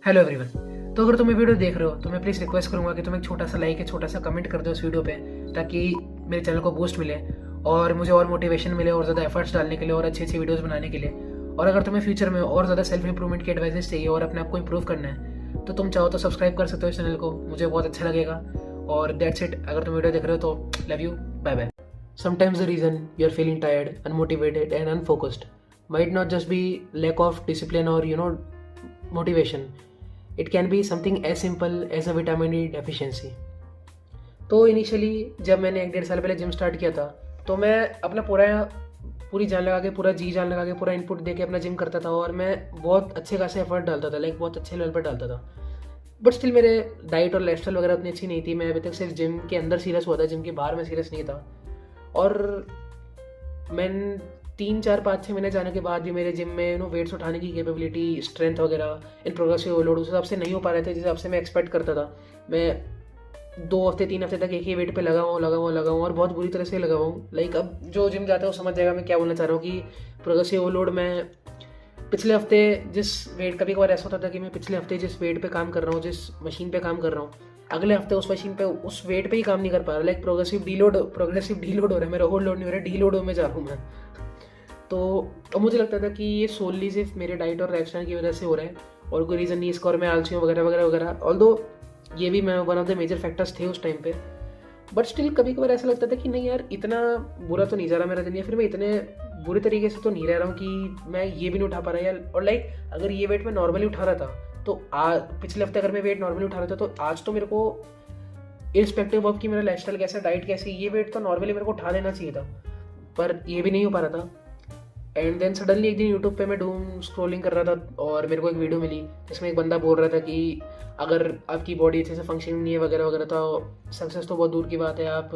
Hello everyone. तो अगर तुम ये वीडियो देख रहे हो तो मैं प्लीज़ रिक्वेस्ट करूंगा कि तुम एक छोटा सा लाइक या छोटा सा कमेंट कर दो इस वीडियो पे, ताकि मेरे चैनल को बूस्ट मिले और मुझे और मोटिवेशन मिले और ज़्यादा एफर्ट्स डालने के लिए और अच्छी अच्छी वीडियोस बनाने के लिए। और अगर तुम्हें फ्यूचर में और ज़्यादा सेल्फ इंप्रूवमेंट की एडवाइजेस चाहिए और अपने आप को इंप्रूव करना है तो तुम चाहो तो सब्सक्राइब कर सकते हो इस चैनल को, मुझे बहुत अच्छा लगेगा। और दैट्स इट। अगर तुम वीडियो देख रहे हो तो love you, bye bye. Sometimes the reason you're feeling tired, unmotivated, and unfocused might not just be lack of discipline or motivation. It can be something as simple as a vitamin D deficiency. तो initially जब मैंने 1-1.5 साल पहले gym start किया था तो मैं अपना पूरी जान लगा के, पूरा जी जान लगा के, पूरा इनपुट दे के अपना जिम करता था और मैं बहुत अच्छे खासे एफर्ट डालता था, लाइक बहुत अच्छे लेवल पर डालता था। बट स्टिल मेरे डाइट और लाइफस्टाइल वगैरह उतनी अच्छी नहीं थी। मैं अभी तक सिर्फ जिम के अंदर सीरियस हुआ था, जिम के बाहर में सीरियस नहीं था। और मैं 3-4-5-6 महीने जाने के बाद भी मेरे जिम में वेट्स उठाने की कैपेबिलिटी, स्ट्रेंथ वगैरह इन प्रोग्रेसिव ओवरलोड उस हिसाब से नहीं हो पा रहे थे जिस हिसाब से मैं एक्सपेक्ट करता था। मैं 2 हफ्ते 3 हफ्ते तक एक ही वेट पे लगा हुआ और बहुत बुरी तरह से लगा हुआ हूँ। लाइक अब जो जिम जाता है वो समझ जाएगा मैं क्या बोलना चाह रहा हूँ कि प्रोग्रेसिव ओवरलोड में पिछले हफ्ते जिस वेट, कभी कभार ऐसा होता था कि मैं पिछले हफ्ते जिस वेट पे काम कर रहा हूँ, जिस मशीन पे काम कर रहा हूँ, अगले हफ्ते उस मशीन पे उस वेट पे ही काम नहीं कर पा रहा। लाइक प्रोग्रेसिव डीलोड हो रहा है, मेरा होल लोड नहीं हो रहा है, डीलोड में जा रहा हूँ मैं। तो मुझे लगता था कि ये सोनली सिर्फ मेरे डाइट और लाइफस्टाइल की वजह से हो रहा है और कोई रीज़न नहीं इसका, और मैं आलसी हूँ वगैरह वगैरह वगैरह। ऑल्दो ये भी मैं one of the major factors थे उस टाइम पे। बट स्टिल कभी कभार ऐसा लगता था कि नहीं यार, इतना बुरा तो नहीं जा रहा मेरा दिन, या फिर मैं इतने बुरे तरीके से तो नहीं रह रहा हूँ कि मैं ये भी नहीं उठा पा रहा यार। और लाइक अगर ये वेट मैं नॉर्मली उठा रहा था तो पिछले हफ्ते अगर मैं वेट नॉर्मली उठा रहा था तो आज तो मेरे को इरिस्पेक्टिव ऑफ कि मेरा लाइफस्टाइल कैसा, डाइट कैसी, ये वेट तो नॉर्मली मेरे को उठा लेना चाहिए था, पर ये भी नहीं हो पा रहा था। एंड देन सडनली एक दिन यूट्यूब पे मैं डूम स्क्रॉलिंग कर रहा था और मेरे को एक वीडियो मिली जिसमें एक बंदा बोल रहा था कि अगर आपकी बॉडी अच्छे से फंक्शनिंग नहीं है वगैरह वगैरह तो सक्सेस तो बहुत दूर की बात है, आप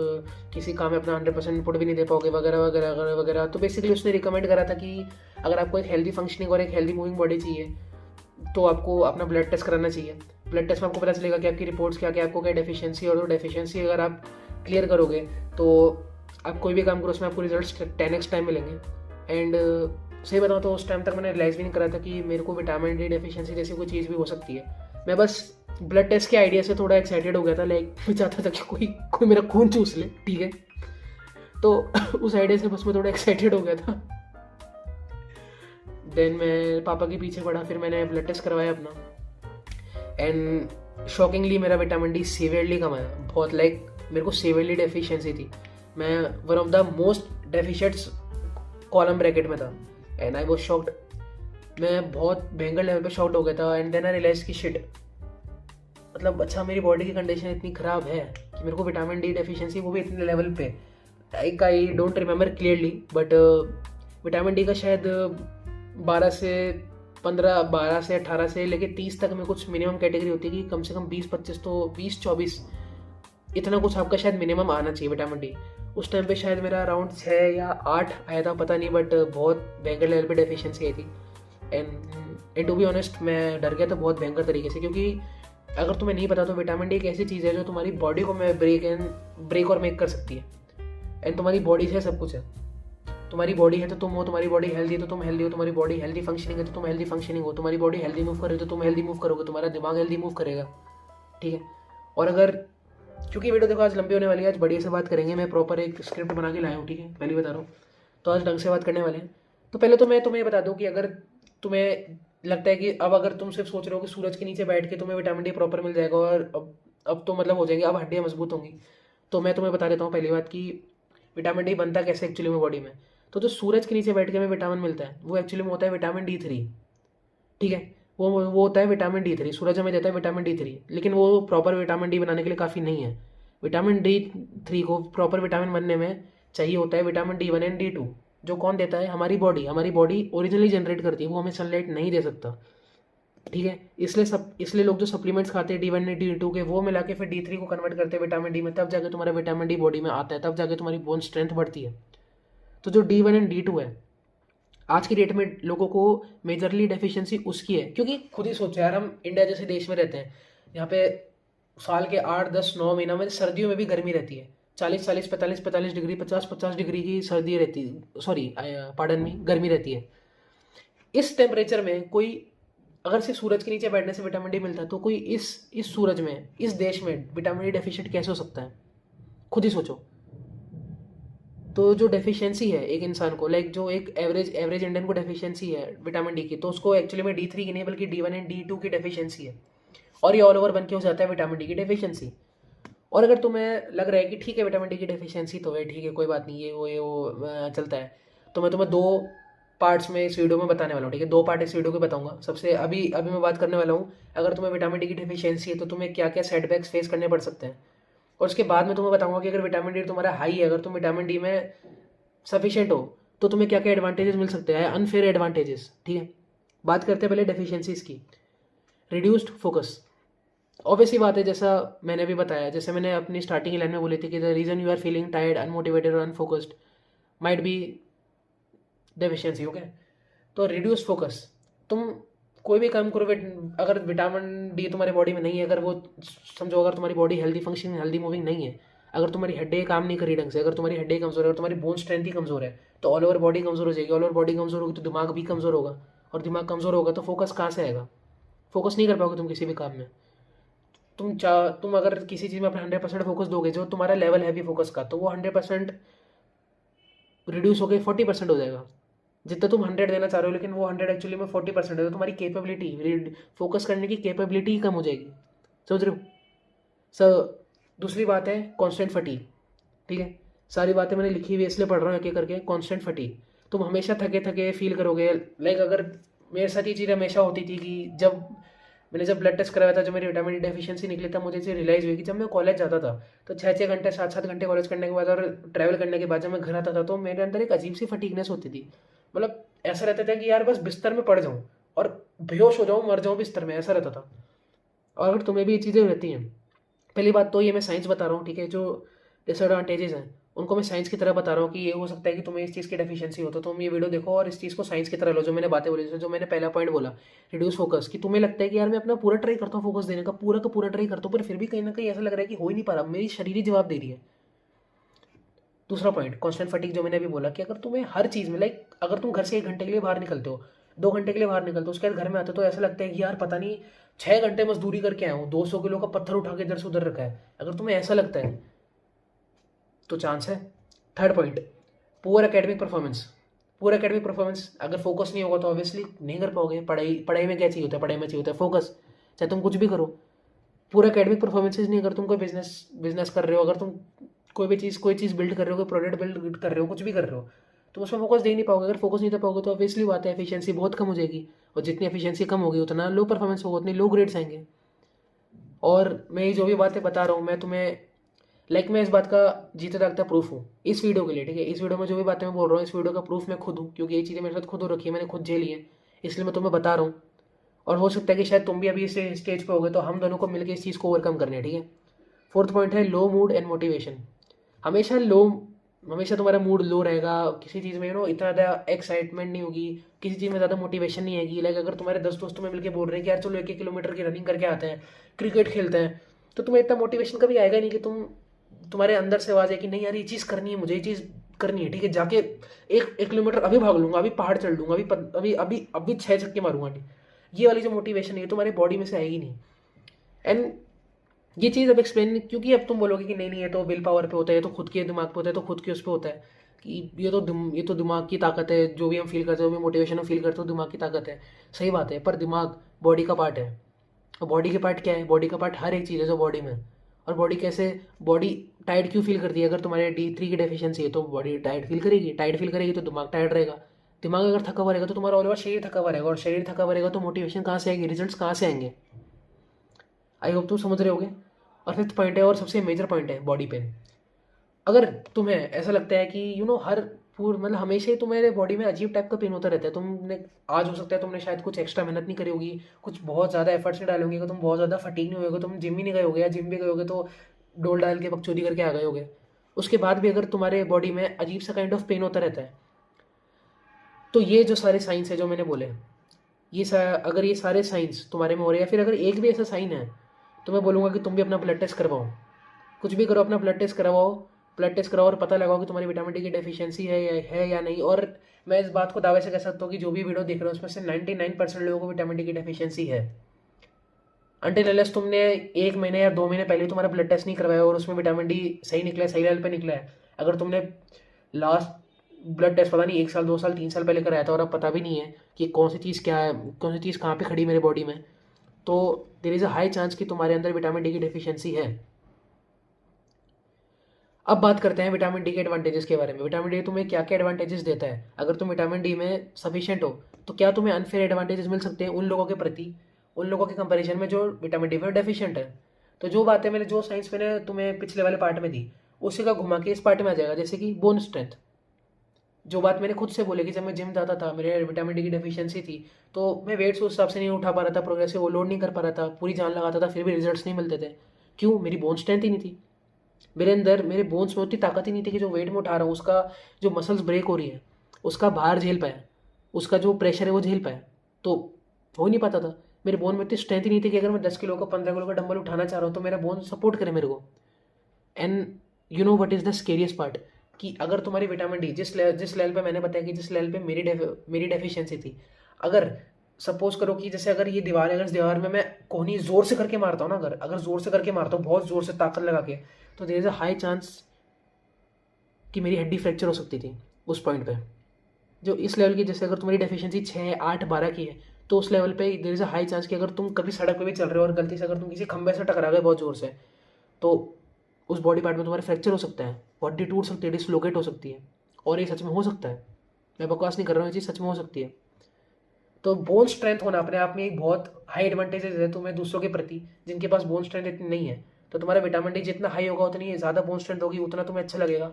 किसी काम में अपना 100% इनपुट भी नहीं दे पाओगे वगैरह वगैरह वगैरह वगैरह। तो बेसिकली उसने रिकमेंड करा था कि अगर आपको एक हेल्दी फंक्शनिंग और एक हेल्दी मूविंग बॉडी चाहिए तो आपको अपना ब्लड टेस्ट कराना चाहिए। ब्लड टेस्ट में आपको पता चलेगा कि आपकी रिपोर्ट्स क्या क्या, आपको क्या डेफिशिएंसी, और वो डेफिशिएंसी अगर आप क्लियर करोगे तो आप कोई भी काम करो उसमें आपको रिजल्ट्स 10x टाइम मिलेंगे। एंड सही बताऊँ तो उस टाइम तक मैंने रियलाइज़ भी नहीं करा था कि मेरे को विटामिन डी डेफिशिएंसी जैसी कोई चीज़ भी हो सकती है। मैं बस ब्लड टेस्ट के आइडिया से थोड़ा एक्साइटेड हो गया था, लाइक मैं चाहता था कि कोई मेरा खून चूस ले, ठीक है। तो उस आइडिया से बस मैं थोड़ा एक्साइटेड हो गया था। देन मैं पापा के पीछे पड़ा, फिर मैंने ब्लड टेस्ट करवाया अपना एंड शॉकिंगली मेरा विटामिन डी सीवियरली कम आया, बहुत, लाइक मेरे को सीवियरली डेफिशिएंसी थी। मैं one of the most deficients column bracket में था एंड आई वाज शॉक्ड। मैं बहुत भयंकर लेवल पे शॉक्ड हो गया था। एंड देन आई रियलाइज की शिट, मतलब अच्छा मेरी बॉडी की कंडीशन इतनी ख़राब है कि मेरे को विटामिन डी डेफिशिएंसी, वो भी इतने लेवल पे, like I don't remember clearly, but vitamin D का शायद 12 से 18 से लेके 30 तक में कुछ मिनिमम कैटेगरी होती है कि कम से कम 20-25 तो 20-24 इतना कुछ आपका शायद मिनिमम आना चाहिए विटामिन डी। उस टाइम पे शायद मेरा अराउंड 6 या 8 आया था, पता नहीं, बट बहुत भयंकर लेवल पे डेफिशिएंसी आई थी। एंड टू बी ऑनेस्ट मैं डर गया था बहुत भयंकर तरीके से, क्योंकि अगर तुम्हें नहीं पता तो विटामिन डी एक ऐसी चीज़ है जो तुम्हारी बॉडी को ब्रेक और मेक कर सकती है। एंड तुम्हारी बॉडी से सब कुछ है। तुम्हारी बॉडी है तो तुम हो, तुम्हारी बॉडी हेल्दी है तो तुम हेल्दी हो, तुम्हारी बॉडी हेल्दी फंक्शनिंग है तो तुम हेल्दी फंक्शनिंग हो, तुम्हारी बॉडी हेल्दी मूव कर रही है तो तुम हेल्दी मूव करोगे, तुम्हारा दिमाग हेल्दी मूव करेगा, ठीक है। और अगर, क्योंकि वीडियो देखो आज लंबी होने वाली है, आज बढ़िया से बात करेंगे, मैं प्रॉपर एक स्क्रिप्ट बना के लाया हूँ, ठीक है, पहले बता रहा हूँ, तो आज ढंग से बात करने वाले हैं। तो पहले तो मैं तुम्हें बता दूँ कि अगर तुम्हें लगता है कि अब अगर तुम सिर्फ सोच रहे हो कि सूरज के नीचे बैठ के तुम्हें विटामिन डी प्रॉपर मिल जाएगा और अब तो मतलब हो जाएंगे, अब हड्डियाँ मजबूत होंगी, तो मैं तुम्हें बता देता हूँ पहली बात कि विटामिन डी बनता कैसे एक्चुअली में बॉडी में। तो जो सूरज के नीचे बैठ के हमें विटामिन मिलता है वो एक्चुअली में होता है विटामिन D3, ठीक है। वो होता है विटामिन D3, सूरज हमें देता है विटामिन D3, लेकिन वो प्रॉपर विटामिन डी बनाने के लिए काफ़ी नहीं है। विटामिन D3 को प्रॉपर विटामिन बनने में चाहिए होता है विटामिन D1 एंड D2, जो कौन देता है, हमारी बॉडी ओरिजिनली जनरेट करती है, वो हमें सनलाइट नहीं दे सकता, ठीक है। इसलिए लोग जो सप्लीमेंट्स खाते हैं D1 एंड D2 के, वो मिला के फिर D3 को कन्वर्ट करते हैं विटामिन डी में, तब जाके तुम्हारा विटामिन डी बॉडी में आता है, तब जाके तुम्हारी बोन स्ट्रेंथ बढ़ती है। तो जो D1 एंड D2 है आज की डेट में लोगों को मेजरली डेफिशिएंसी उसकी है, क्योंकि खुद ही सोचो यार, हम इंडिया जैसे देश में रहते हैं, यहाँ पे साल के 8-10-9 महीना में सर्दियों में भी गर्मी रहती है, 40-40, 45-45 डिग्री, 50-50 डिग्री की सर्दी रहती है, गर्मी रहती है। इस टेम्परेचर में कोई अगर सिर्फ सूरज के नीचे बैठने से विटामिन डी मिलता है तो कोई इस सूरज में, इस देश में विटामिन डी डेफिशिएंट कैसे हो सकता है? खुद ही सोचो। तो जो डेफिशिएंसी है एक इंसान को, लाइक जो एक एवरेज इंडियन को डेफिशिएंसी है विटामिन डी की, तो उसको एक्चुअली में D3 की नहीं बल्कि D1 एंड D2 की डेफिशिएंसी है, और ये ऑल ओवर बन के हो जाता है विटामिन डी की डेफिशिएंसी। और अगर तुम्हें लग रहा है कि ठीक है विटामिन डी की डेफिशिएंसी तो है, ठीक है कोई बात नहीं, ये वो चलता है, तो मैं तुम्हें 2 पार्ट्स में इस वीडियो में बताने वाला हूँ, ठीक है? 2 पार्ट इस वीडियो के बताऊंगा। सबसे अभी अभी मैं बात करने वाला हूँ, अगर तुम्हें विटामिन डी की डेफिशिएंसी है तो तुम्हें क्या क्या सेटबैक्स फेस करने पड़ सकते हैं, और उसके बाद में तुम्हें बताऊंगा कि अगर विटामिन डी तुम्हारा हाई है, अगर तुम विटामिन डी में सफिशिएंट हो, तो तुम्हें क्या क्या एडवांटेजेस मिल सकते हैं, अनफेयर एडवांटेजेस, ठीक है? बात करते हैं पहले डेफिशिएंसीज की। रिड्यूस्ड फोकस, ऑब्वियसली बात है, जैसा मैंने अभी बताया, जैसे मैंने अपनी स्टार्टिंग लाइन में बोली थी कि the reason you are feeling tired, unmotivated और unfocused might be deficiency, okay? तो रिड्यूस फोकस, तुम कोई भी काम करो, अगर विटामिन डी तुम्हारी बॉडी में नहीं है, अगर वो समझो, अगर तुम्हारी body healthy functioning, healthy moving नहीं है, अगर तुम्हारी हड्डी काम नहीं करी ढंग से, अगर तुम्हारी हड्डी कमजोर है, अगर तुम्हारी बोन स्ट्रेंथ ही कमजोर है, तो ऑल ओवर बॉडी कमजोर हो जाएगी। ऑल ओवर बॉडी कमजोर होगी तो दिमाग भी कमजोर होगा, और दिमाग कमजोर होगा तो फोकस कहाँ से आएगा? फोकस नहीं कर पाओगे तुम किसी भी काम में। तुम अगर किसी चीज़ में अपना 100% फोकस दोगे, जो तुम्हारा लेवल है भी फोकस का, तो वो 100% रिड्यूस होकर 40% हो जाएगा। जितना तुम 100 देना चाह रहे हो, लेकिन वो 100 एक्चुअली में 40% है, तो तुम्हारी कैपेबिलिटी, फोकस करने की कैपेबिलिटी ही कम हो जाएगी। समझ रहे हो सर? दूसरी बात है कॉन्स्टेंट फटीग, ठीक है? सारी बातें मैंने लिखी हुई है इसलिए पढ़ रहा हूँ एक एक करके। कॉन्स्टेंट फटीग, तुम हमेशा थके थके फील करोगे। लाइक अगर मेरे साथ ये चीज़ हमेशा होती थी कि जब ब्लड टेस्ट कराया था, जब मेरी विटामिन डी डेफिशिएंसी निकली था, मुझे ये रियलाइज़ हुई कि जब मैं कॉलेज जाता था तो 6-6 घंटे 7-7 घंटे कॉलेज करने के बाद और ट्रैवल करने के बाद जब मैं घर आता था, तो मेरे अंदर एक अजीब सी फटीगनेस होती थी। मतलब ऐसा रहता था कि यार बस बिस्तर में पड़ जाऊँ और बेहोश हो जाऊँ, मर जाऊँ बिस्तर में, ऐसा रहता था। और अगर तुम्हें भी ये चीज़ें रहती हैं, पहली बात तो ये मैं साइंस बता रहा हूँ, ठीक है? जो डिसएडवांटेजेस हैं उनको मैं साइंस की तरह बता रहा हूँ कि ये हो सकता है कि तुम्हें इस चीज़ की डेफिशिएंसी हो, तो तुम ये वीडियो देखो और इस चीज़ को साइंस की तरह लो। जो मैंने बातें बोली, जो मैंने पहला पॉइंट बोला रिड्यूस फोकस, कि तुम्हें लगता है कि यार मैं अपना पूरा ट्राई करता हूँ फोकस देने का, पूरा का पूरा ट्राई करता हूँ, पर फिर भी कहीं ना कहीं ऐसा लग रहा है कि हो ही नहीं पा रहा, मेरी शरीर ही जवाब दे रही है। दूसरा पॉइंट कॉन्स्टेंट फटीग, जो मैंने अभी बोला कि अगर तुम्हें हर चीज़ में, लाइक अगर तुम घर से 1 घंटे के लिए बाहर निकलते हो, 2 घंटे के लिए बाहर निकलते हो, उसके बाद घर में आते हो तो ऐसा लगता है कि यार पता नहीं 6 घंटे मजदूरी करके आया हूँ, 200 किलो का पत्थर उठा के इधर से उधर रखा है। अगर तुम्हें ऐसा लगता है तो चांस है। Third point, poor academic performance. Poor academic performance, अगर फोकस नहीं होगा तो ऑब्वियसली नहीं कर पाओगे। पढ़ाई में क्या चाहिए होता है? पढ़ाई में चाहिए होता है फोकस, चाहे तुम कुछ भी करो। पूरा एकेडमिक परफॉर्मेंसेज नहीं, अगर तुम कोई बिजनेस कर रहे हो, अगर तुम कोई चीज़ बिल्ड कर रहे हो, कोई प्रोडक्ट बिल्ड कर रहे हो, कुछ भी कर रहे हो, तो उसमें फोकस दे नहीं पाओगे। अगर फोकस नहीं दे पाओगे तो ऑब्वियसली बात है एफिशिएंसी बहुत कम हो जाएगी, और जितनी एफिशिएंसी कम होगी उतना लो परफॉर्मेंस होगा, उतनी लो ग्रेड्स आएंगे। और मैं ये जो भी बातें बता रहा हूँ, मैं तुम्हें मैं इस बात का जीते जागता प्रूफ हूँ इस वीडियो के लिए, ठीक है? इस वीडियो में जो भी बातें मैं बोल रहा हूँ, इस वीडियो का प्रूफ मैं खुद हूँ, क्योंकि ये चीज़ें मेरे साथ खुद हो रखी है, मैंने खुद झेली है, इसलिए मैं तुम्हें बता रहा हूँ। और हो सकता है कि शायद तुम भी अभी इस स्टेज पे हो गए, तो हम दोनों को मिलकर इस चीज़ को ओवरकम करना है, ठीक है? फोर्थ पॉइंट है लो मूड एंड मोटिवेशन। हमेशा तुम्हारा मूड लो रहेगा, किसी चीज़ में इतना ज़्यादा एक्साइटमेंट नहीं होगी, किसी चीज़ में ज़्यादा मोटिवेशन नहीं आएगी। लाइक अगर तुम्हारे 10 दोस्तों में मिलकर बोल रहे हैं कि यार चलो 1-1 किलोमीटर की रनिंग करके आते हैं, क्रिकेट खेलते हैं, तो तुम्हें इतना मोटिवेशन कभी आएगा नहीं कि तुम्हारे अंदर से आवाज़ है कि नहीं यार ये चीज़ करनी है, मुझे ये चीज़ करनी है, ठीक है? जाके 1 किलोमीटर अभी भाग लूंगा, अभी पहाड़ चढ़ लूंगा, अभी अभी अभी 6 छक्के मारूंगा, नहीं, ये वाली जो मोटिवेशन है तुम्हारी बॉडी में से आएगी नहीं। एंड ये चीज़ अब एक्सप्लेन, क्योंकि अब तुम बोलोगे कि नहीं ये तो विल पावर पे होता है, ये तो खुद के दिमाग पे होता है, तो खुद के उस पर होता है कि ये तो दिमाग की ताकत है, जो भी हम फील करते हैं, जो भी मोटिवेशन हम फील करते हो, दिमाग की ताकत है। सही बात है, पर दिमाग बॉडी का पार्ट है। और बॉडी के पार्ट क्या है? बॉडी का पार्ट हर एक चीज़ है जो बॉडी में। और बॉडी टायर्ड क्यों फील करती है? अगर तुम्हारे D3 की डेफिशिएंसी है तो बॉडी टायर्ड फील करेगी तो दिमाग टायर्ड रहेगा। दिमाग अगर थका हुआ रहेगा तो तुम्हारा ऑल ओवर शरीर थका हुआ रहेगा, और शरीर थका हुआ रहेगा तो मोटिवेशन कहाँ से आएगी, रिजल्ट्स कहाँ से आएंगे? आई होप तुम समझ रहे होगे। और फिफ्थ पॉइंट है और सबसे मेजर पॉइंट है बॉडी पेन। अगर तुम्हें ऐसा लगता है कि मतलब हमेशा ही तुम्हारे बॉडी में अजीब टाइप का पेन होता रहता है, तुमने आज हो सकता है तुमने शायद कुछ एक्स्ट्रा मेहनत नहीं करी होगी, कुछ बहुत ज़्यादा एफर्ट्स नहीं डाले होंगे, तुम बहुत ज़्यादा फटीग नहीं होगे, तुम जिम ही नहीं गए होगे, या जिम भी गए होगे तो डोल डाल के बकचोदी करके आ गए होगे, उसके बाद भी अगर तुम्हारे बॉडी में अजीब सा काइंड ऑफ पेन होता रहता है, तो ये जो सारे साइंस है जो मैंने बोले, अगर ये सारे साइंस तुम्हारे में हो रहे हैं, या फिर अगर एक भी ऐसा साइन है, तो मैं बोलूँगा कि तुम भी अपना ब्लड टेस्ट करवाओ। कुछ भी करो, अपना ब्लड टेस्ट करवाओ, ब्लड टेस्ट कराओ और पता लगाओ कि तुम्हारी विटामिन डी की डेफिशिएंसी है या नहीं। और मैं इस बात को दावे से कह सकता हूँ कि जो भी वीडियो देख रहे हो उसमें से 99% लोगों को विटामिन डी की डेफिशिएंसी है। अनटिल अनलेस तुमने 1 महीने या 2 महीने पहले तुम्हारा ब्लड टेस्ट नहीं करवाया और उसमें विटामिन डी सही निकला है, सही लेवल पे निकला है। अगर तुमने लास्ट ब्लड टेस्ट पता नहीं 1 साल 2 साल 3 साल पहले कराया था और अब पता भी नहीं है कि कौन सी चीज़ क्या है, कौन सी चीज़ कहाँ पे खड़ी मेरे बॉडी में, तो there is a high chance कि तुम्हारे अंदर विटामिन डी की डेफिशिएंसी है। अब बात करते हैं विटामिन डी के एडवांटेजेस के बारे में। विटामिन डी तुम्हें क्या क्या एडवांटेजेस देता है? अगर तुम विटामिन डी में सफिशिएंट हो तो क्या तुम्हें अनफेयर एडवांटेजेस मिल सकते हैं उन लोगों के प्रति, उन लोगों के कंपैरिजन में जो विटामिन डी में डेफिशिएंट है? तो जो बातें मैंने जो साइंस मैंने तुम्हें पिछले वाले पार्ट में दी उसी का घुमा के इस पार्ट में आ जाएगा। जैसे कि बोन स्ट्रेंथ, जो बात मैंने खुद से बोली कि जब मैं जिम जाता था मेरे विटामिन डी की डेफिशिएंसी थी तो मैं वेट्स उस हिसाब से नहीं उठा पा रहा था, प्रोग्रेसिव लोड नहीं कर पा रहा था, पूरी जान लगाता था फिर भी रिजल्ट्स नहीं मिलते थे। क्यों? मेरी बोन स्ट्रेंथ ही नहीं थी। मेरे अंदर मेरे बोन्स में उतनी ताकत ही नहीं थी कि जो वेट में उठा रहा हूँ उसका जो मसल्स ब्रेक हो रही है उसका भार झेल पाए, उसका जो प्रेशर है वो झेल पाए, तो हो ही नहीं पाता था। मेरे बोन में इतनी स्ट्रेंथ ही नहीं थी कि अगर मैं 10 किलो का 15 किलो का डंबल उठाना चाह रहा हूँ तो मेरा बोन सपोर्ट करे मेरे को। And you know what is the scariest part कि अगर तुम्हारी विटामिन डी जिस लेवल पे मैंने बताया कि जिस लेवल पे मेरी डेफिशिएंसी थी, अगर सपोज करो कि जैसे अगर ये दीवार है, अगर इस दीवार में मैं कोहनी जोर से करके मारता हूँ ना, अगर जोर से करके मारता हूँ बहुत जोर से ताकत लगा के, तो there is a high chance कि मेरी हड्डी फ्रैक्चर हो सकती थी उस पॉइंट पे। जो इस लेवल की, जैसे अगर तुम्हारी डेफिशिएंसी 6, 8, 12 की है तो उस लेवल पे there is a high chance कि अगर तुम कभी सड़क पे भी चल रहे हो और गलती से अगर तुम किसी खंबे से टकरा गए बहुत जोर से तो उस बॉडी पार्ट में तुम्हारे फ्रैक्चर हो सकता है, बॉडी टूट सकती है, डिसलोकेट हो सकती है। और ये सच में हो सकता है, मैं बकवास नहीं कर रहा हूँ, ये चीज़ सच में हो सकती है। तो बोन स्ट्रेंथ होना अपने आप में एक बहुत हाई एडवांटेजेस है तुम्हें दूसरों के प्रति जिनके पास बोन स्ट्रेंथ इतनी नहीं है। तो तुम्हारा विटामिन डी जितना हाई होगा उतनी ज़्यादा बोन स्ट्रेंथ होगी, उतना तुम्हें अच्छा लगेगा,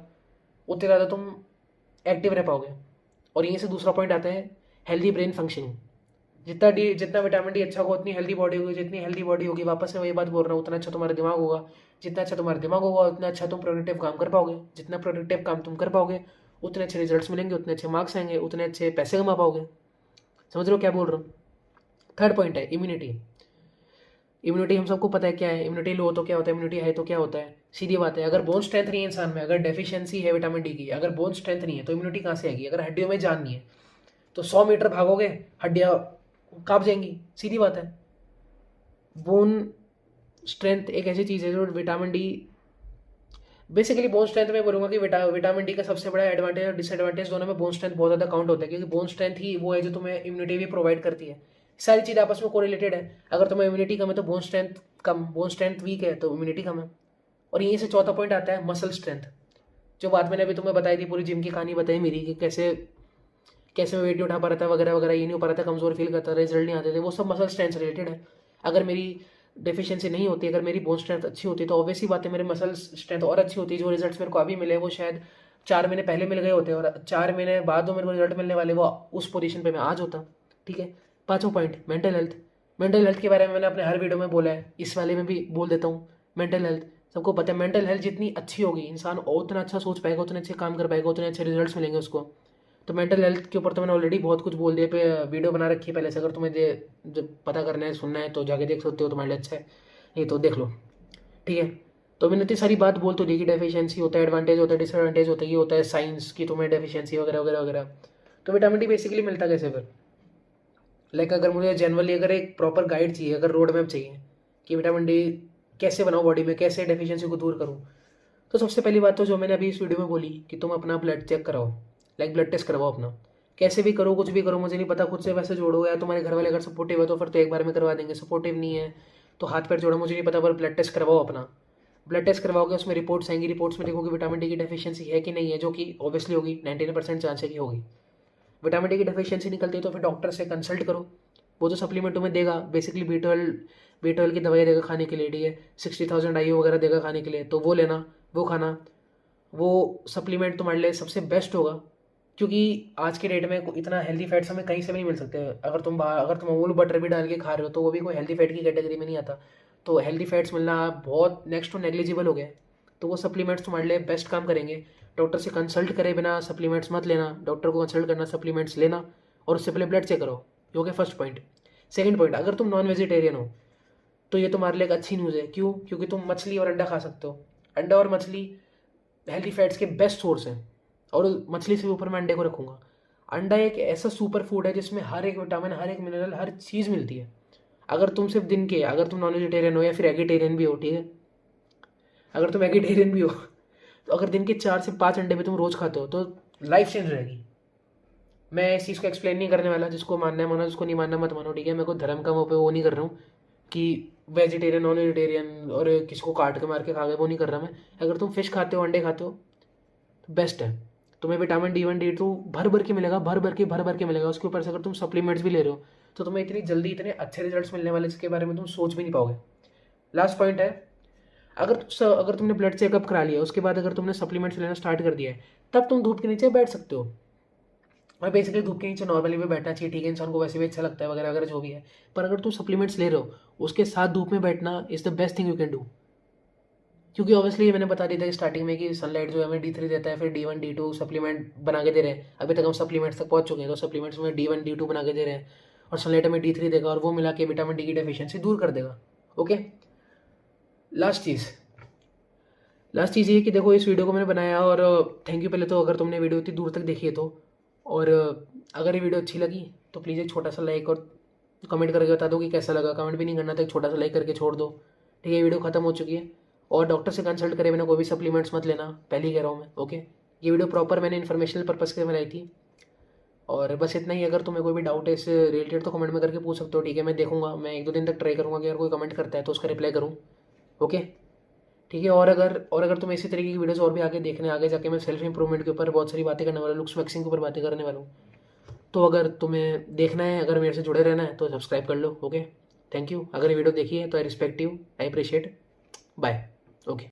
उतने ज़्यादा तुम एक्टिव रह पाओगे। और यहीं से दूसरा पॉइंट आता है हेल्दी ब्रेन फंक्शनिंग। जितना विटामिन डी अच्छा होगा उतनी हेल्दी बॉडी होगी, जितनी हेल्दी बॉडी होगी, वापस से वही बात बोल रहा हूँ, उतना अच्छा तुम्हारा दिमाग होगा, जितना अच्छा तुम्हारा दिमाग होगा उतना अच्छा तुम प्रोडक्टिव काम कर पाओगे, जितना प्रोडक्टिव काम तुम कर पाओगे उतने अच्छे रिजल्ट्स मिलेंगे, उतने अच्छे मार्क्स आएंगे, उतने अच्छे पैसे कमा पाओगे। समझ रहे हो क्या बोल रहा हूँ? थर्ड पॉइंट है इम्यूनिटी। इम्यूनिटी हम सबको पता है क्या है, इम्यूनिटी लो तो क्या होता है, इम्यूनिटी हाई तो क्या होता है। सीधी बात है, अगर बोन स्ट्रेंथ नहीं है इंसान में, अगर डेफिशिएंसी है विटामिन डी की, अगर बोन स्ट्रेंथ नहीं है तो इम्यूनिटी कहाँ से आएगी? अगर हड्डियों में जान नहीं है तो 100 मीटर भागोगे हड्डियाँ काँप जाएंगी, सीधी बात है। बोन स्ट्रेंथ एक ऐसी चीज़ है जो vitamin D, basically bone strength में बोलूँगा कि विटामिन डी का सबसे बड़ा एडवांटेज और डिसएडवांटेज दोनों में बोन स्ट्रेंथ बहुत ज़्यादा काउंट होता है, क्योंकि बोन स्ट्रेंथ ही वो है जो तुम्हें इम्यूनिटी भी प्रोवाइड करती है। सारी चीज़ आपस में कोरिलेटेड है। अगर तुम्हें इम्यूनिटी कम है तो बोन स्ट्रेंथ कम, बोन स्ट्रेंथ वीक है तो इम्यूनिटी कम है। और यहीं से चौथा पॉइंट आता है मसल स्ट्रेंथ। जो बात मैंने अभी तुम्हें बताई थी, पूरी जिम की कहानी बताई मेरी कि कैसे कैसे मैं वेट नहीं उठा पा रहा था वगैरह वगैरह, ये नहीं हो पा रहा था, कमजोर फील करता था, रिजल्ट नहीं आते थे, वो सब मसल स्ट्रेंथ से रिलेटेड है। अगर मेरी डेफिशिएंसी नहीं होती, अगर मेरी बोन स्ट्रेंथ अच्छी होती तो ऑब्वियसली बात है मेरे मसल स्ट्रेंथ और अच्छी होती। जो रिजल्ट्स मेरे को अभी मिले वो शायद 4 महीने पहले मिल गए होते और 4 महीने बाद जो मेरे को रिजल्ट मिलने वाले वो उस पोजीशन पे मैं आज होता। ठीक है। पाँचों point mental health. Mental health के बारे में मैंने अपने हर वीडियो में बोला है, इस वाले में भी बोल देता हूँ। मेंटल हेल्थ सबको पता है, मेंटल हेल्थ जितनी अच्छी होगी इंसान उतना अच्छा सोच पाएगा, उतने अच्छे काम कर पाएगा, उतने अच्छे रिजल्ट्स मिलेंगे उसको। तो मेंटल हेल्थ के ऊपर तो मैंने ऑलरेडी बहुत कुछ बोल दिया, पे वीडियो बना रखी है पहले से। अगर तुम्हें जब पता करना है, सुनना है तो जाके देख सकते हो, तुम्हारे लिए अच्छा है, नहीं तो देख लो। ठीक है। तो मैंने इतनी सारी बात बोल तो दी कि डेफिशिएंसी होता है, एडवांटेज होता है, डिसएडवांटेज होता है, ये होता है साइंस की तुम्हें डेफिशिएंसी वगैरह वगैरह वगैरह। तो विटामिन डी बेसिकली मिलता कैसे फिर? लाइक अगर मुझे जनरली अगर एक प्रॉपर गाइड चाहिए, अगर रोड मैप चाहिए कि विटामिन डी कैसे बनाऊँ बॉडी में, कैसे डेफिशिएंसी को दूर करूँ, तो सबसे पहली बात तो जो मैंने अभी इस वीडियो में बोली कि तुम अपना ब्लड चेक कराओ, लाइक ब्लड टेस्ट करवाओ अपना। कैसे भी करो, कुछ भी करो, मुझे नहीं पता, खुद से वैसे जोड़ो, या तुम्हारे घर वाले अगर सपोर्टिव है तो फिर तो एक बार में करवा देंगे, सपोर्टिव नहीं है तो हाथ पैर जोड़ो, मुझे नहीं पता, पर ब्लड टेस्ट करवाओ अपना। ब्लड टेस्ट करवाओगे, उसमें रिपोर्ट्स आएंगी, रिपोर्ट्स में देखोगे विटामिन डी की डेफिशिएंसी है कि नहीं है, जो कि ऑब्वियसली होगी, 99% चांस है कि होगी। विटामिन डी की डेफिशिएंसी निकलती है तो फिर डॉक्टर से कंसल्ट करो। वो जो सप्लीमेंट तुम्हें देगा, बेसिकली B12 की दवाई देगा खाने के लिए, ठीक है, 60,000 IU वगैरह देगा खाने के लिए, तो वो लेना, वो खाना, वो सप्लीमेंट तुम्हारे लिए सबसे बेस्ट होगा। क्योंकि आज के डेट में इतना हेल्दी फैट्स हमें कहीं से भी नहीं मिल सकते। अगर तुम अमूल बटर भी डाल के खा रहे हो तो वो भी कोई हेल्दी फैट की कैटेगरी में नहीं आता। तो हेल्दी फैट्स मिलना बहुत नेक्स्ट टू नेग्लिजिबल हो गया। तो वो सप्लीमेंट्स तुम्हारे लिए बेस्ट काम करेंगे। डॉक्टर से कंसल्ट करे बिना सप्लीमेंट्स मत लेना, डॉक्टर को कंसल्ट करना, सप्लीमेंट्स लेना, और उससे पहले ब्लड चेक करो। ये हो गया फर्स्ट पॉइंट। सेकंड पॉइंट, अगर तुम नॉन वेजिटेरियन हो तो ये तुम्हारे लिए एक अच्छी न्यूज़ है। क्यों? क्योंकि तुम मछली और अंडा खा सकते हो। अंडा और मछली हेल्दी फैट्स के बेस्ट सोर्स हैं। और मछली से ऊपर मैं अंडे को रखूँगा। अंडा एक ऐसा सुपर फूड है जिसमें हर एक विटामिन, हर एक मिनरल, हर चीज़ मिलती है। अगर तुम सिर्फ दिन के, अगर तुम नॉन वेजिटेरियन हो या फिर एगिटेरियन भी हो, ठीक है, अगर तुम एगिटेरियन भी हो तो अगर दिन के 4 से 5 अंडे भी तुम रोज़ खाते हो तो लाइफ चेंज रहेगी। मैं इस चीज़ को एक्सप्लेन नहीं करने वाला, जिसको मानना है मानो, जिसको नहीं मानना मत मानो, ठीक है। मैं कोई धर्म का वो नहीं कर रहा हूँ कि वेजिटेरियन नॉन वेजिटेरियन और किसी को काट के मार के खा गए, वो नहीं कर रहा मैं। अगर तुम फिश खाते हो, अंडे खाते हो तो बेस्ट है। तुम्हें विटामिन D1 D2 भर भर के मिलेगा, भर भर के मिलेगा। उसके ऊपर से अगर तुम सप्लीमेंट्स भी ले रहे हो तो तुम्हें इतनी जल्दी इतने अच्छे रिजल्ट्स मिलने वाले, जिसके बारे में तुम सोच भी नहीं पाओगे। लास्ट पॉइंट है, अगर तुमने ब्लड चेकअप करा लिया, उसके बाद अगर तुमने सप्लीमेंट्स लेना स्टार्ट कर दिया है, तब तुम धूप के नीचे बैठ सकते हो। और बेसिकली धूप के नीचे नॉर्मली भी बैठना चाहिए, ठीक है, इंसान को वैसे भी अच्छा लगता है वगैरह वगैरह जो भी है। पर अगर तुम सप्लीमेंट्स ले रहे हो, उसके साथ धूप में बैठना is the best thing you can do. क्योंकि ऑब्वियसली मैंने बता दिया था स्टार्टिंग में कि सनलाइट जो है हमें D3 देता है, फिर D1 D2 सप्लीमेंट बना के दे रहे हैं। अभी तक हम सप्लीमेंट्स तक पहुंच चुके हैं, तो सप्लीमेंट्स में D1 D2 बना के दे रहे हैं और सनलाइट हमें D3 देगा, और वो मिला के विटामिन D की डेफिशिएंसी दूर कर देगा। ओके, लास्ट चीज़ ये कि देखो, इस वीडियो को मैंने बनाया, और थैंक यू पहले तो अगर तुमने वीडियो इतनी दूर तक देखी है तो। और अगर ये वीडियो अच्छी लगी तो प्लीज़ एक छोटा सा लाइक और कमेंट करके बता दो कि कैसा लगा। कमेंट भी नहीं करना तो एक छोटा सा लाइक करके छोड़ दो, ठीक है। वीडियो खत्म हो चुकी है, और डॉक्टर से कंसल्ट करे बिना कोई भी सप्लीमेंट्स मत लेना, पहले ही कह रहा हूँ मैं। ओके, ये वीडियो प्रॉपर मैंने इन्फॉर्मेशनल पर्पज़ के लिए बनाई थी। और बस इतना ही। अगर तुम्हें कोई भी डाउट है इससे रिलेटेड तो कमेंट में करके पूछ सकते हो, ठीक है। मैं देखूंगा, मैं 1-2 दिन तक ट्राई करूँगा कि अगर कोई कमेंट करता है तो उसका रिप्लाई करूँ। ओके, ठीक है। और अगर तुम्हें इसी तरीके की वीडियोस और भी आगे देखने, आगे जाके मैं सेल्फ इंप्रूवमेंट के ऊपर बहुत सारी बातें करने वाला हूँ, लुक्स वैक्सिंग के ऊपर बातें करने वाला हूँ। तो अगर तुम्हें देखना है, अगर मेरे से जुड़े रहना है तो सब्सक्राइब कर लो। Okay, thank you. अगर ये वीडियो देखी है तो I respect you, I appreciate. Bye. Okay.